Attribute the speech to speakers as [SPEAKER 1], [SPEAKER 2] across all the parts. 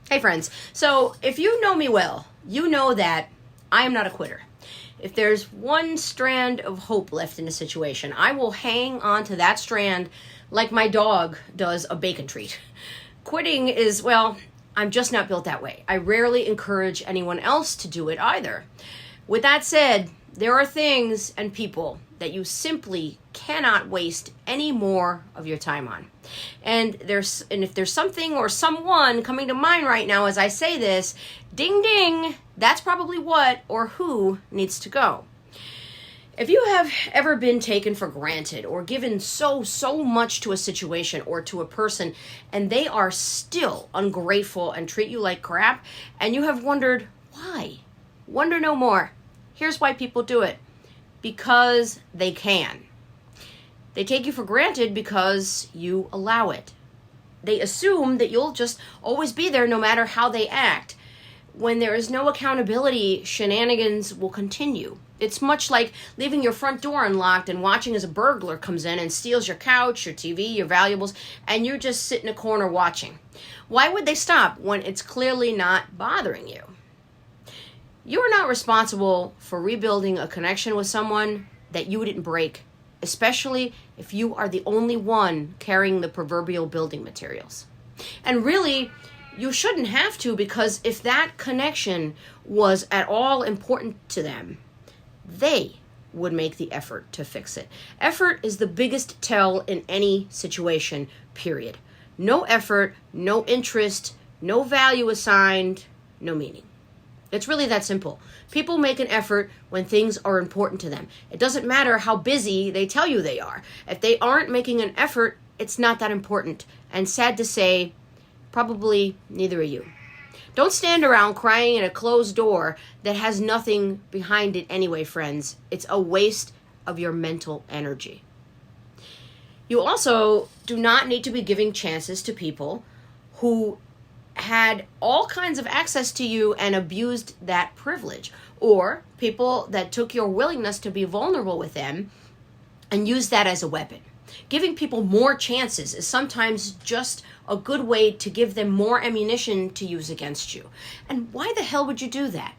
[SPEAKER 1] Hey friends, so if you know me well, you know that I am not a quitter. If there's one strand of hope left in a situation, I will hang on to that strand like my dog does a bacon treat. Quitting is, well, I'm just not built that way. I rarely encourage anyone else to do it either. With that said, there are things and people that you simply cannot waste any more of your time on. And if there's something or someone coming to mind right now as I say this, ding ding, that's probably what or who needs to go. If you have ever been taken for granted or given so much to a situation or to a person and they are still ungrateful and treat you like crap, and you have wondered why, wonder no more. Here's why people do it. Because they can. They take you for granted because you allow it. They assume that you'll just always be there no matter how they act. When there is no accountability, shenanigans will continue. It's much like leaving your front door unlocked and watching as a burglar comes in and steals your couch, your TV, your valuables, and you just sit in a corner watching. Why would they stop when it's clearly not bothering you? You are not responsible for rebuilding a connection with someone that you didn't break, especially if you are the only one carrying the proverbial building materials. And really, you shouldn't have to, because if that connection was at all important to them, they would make the effort to fix it. Effort is the biggest tell in any situation, period. No effort, no interest, no value assigned, no meaning. It's really that simple. People make an effort when things are important to them. It doesn't matter how busy they tell you they are. If they aren't making an effort, it's not that important. And sad to say, probably neither are you. Don't stand around crying in a closed door that has nothing behind it anyway, friends. It's a waste of your mental energy. You also do not need to be giving chances to people who had all kinds of access to you and abused that privilege, or people that took your willingness to be vulnerable with them and used that as a weapon. Giving people more chances is sometimes just a good way to give them more ammunition to use against you. And why the hell would you do that?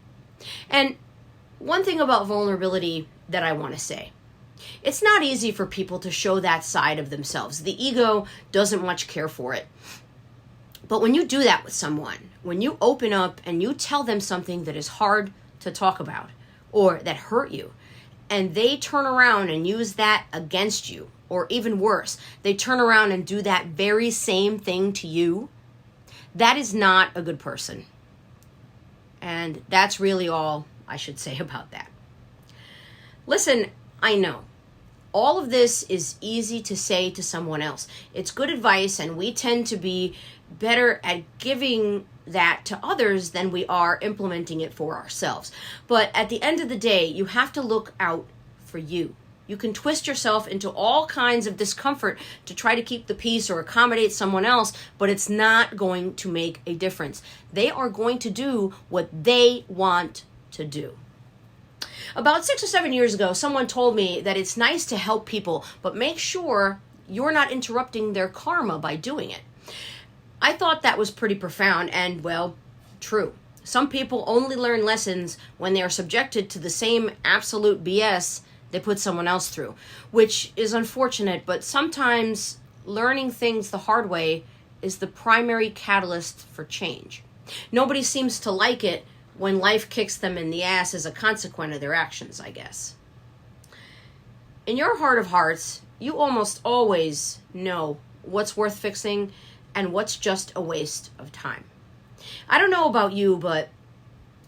[SPEAKER 1] And one thing about vulnerability that I want to say, it's not easy for people to show that side of themselves. The ego doesn't much care for it. But when you do that with someone, when you open up and you tell them something that is hard to talk about or that hurt you, and they turn around and use that against you, or even worse, they turn around and do that very same thing to you, that is not a good person. And that's really all I should say about that. Listen, I know all of this is easy to say to someone else. It's good advice, and we tend to be better at giving that to others than we are implementing it for ourselves. But at the end of the day, you have to look out for you. You can twist yourself into all kinds of discomfort to try to keep the peace or accommodate someone else, but it's not going to make a difference. They are going to do what they want to do. About 6 or 7 years ago, someone told me that it's nice to help people, but make sure you're not interrupting their karma by doing it. I thought that was pretty profound and, well, true. Some people only learn lessons when they are subjected to the same absolute BS they put someone else through, which is unfortunate, but sometimes learning things the hard way is the primary catalyst for change. Nobody seems to like it when life kicks them in the ass as a consequence of their actions, I guess. In your heart of hearts, you almost always know what's worth fixing and what's just a waste of time. I don't know about you, but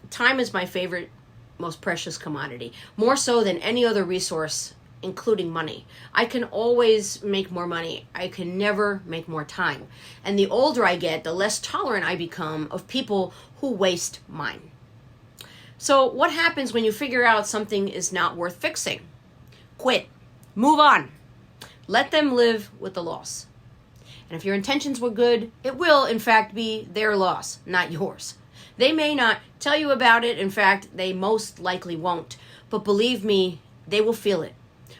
[SPEAKER 1] time is my favorite, most precious commodity, more so than any other resource, including money. I can always make more money. I can never make more time. And the older I get, the less tolerant I become of people who waste mine. So what happens when you figure out something is not worth fixing? Quit. Move on. Let them live with the loss. And if your intentions were good, it will, in fact, be their loss, not yours. They may not tell you about it. In fact, they most likely won't. But believe me, they will feel it.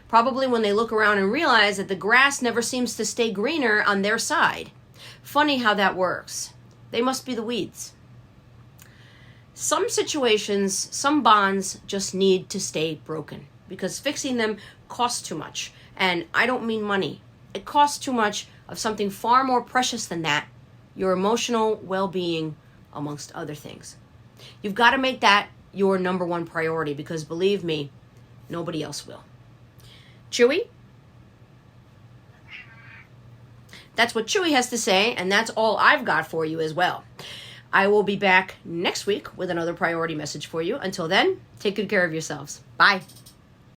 [SPEAKER 1] Probably when they look around and realize that the grass never seems to stay greener on their side. Funny how that works. they must be the weeds. Some situations, some bonds just need to stay broken because fixing them costs too much. And I don't mean money. It costs too much of something far more precious than that, your emotional well-being, amongst other things. You've got to make that your number one priority because believe me, nobody else will. Chewy? That's what Chewy has to say, and that's all I've got for you as well. I will be back next week with another priority message for you. Until then, take good care of yourselves. Bye.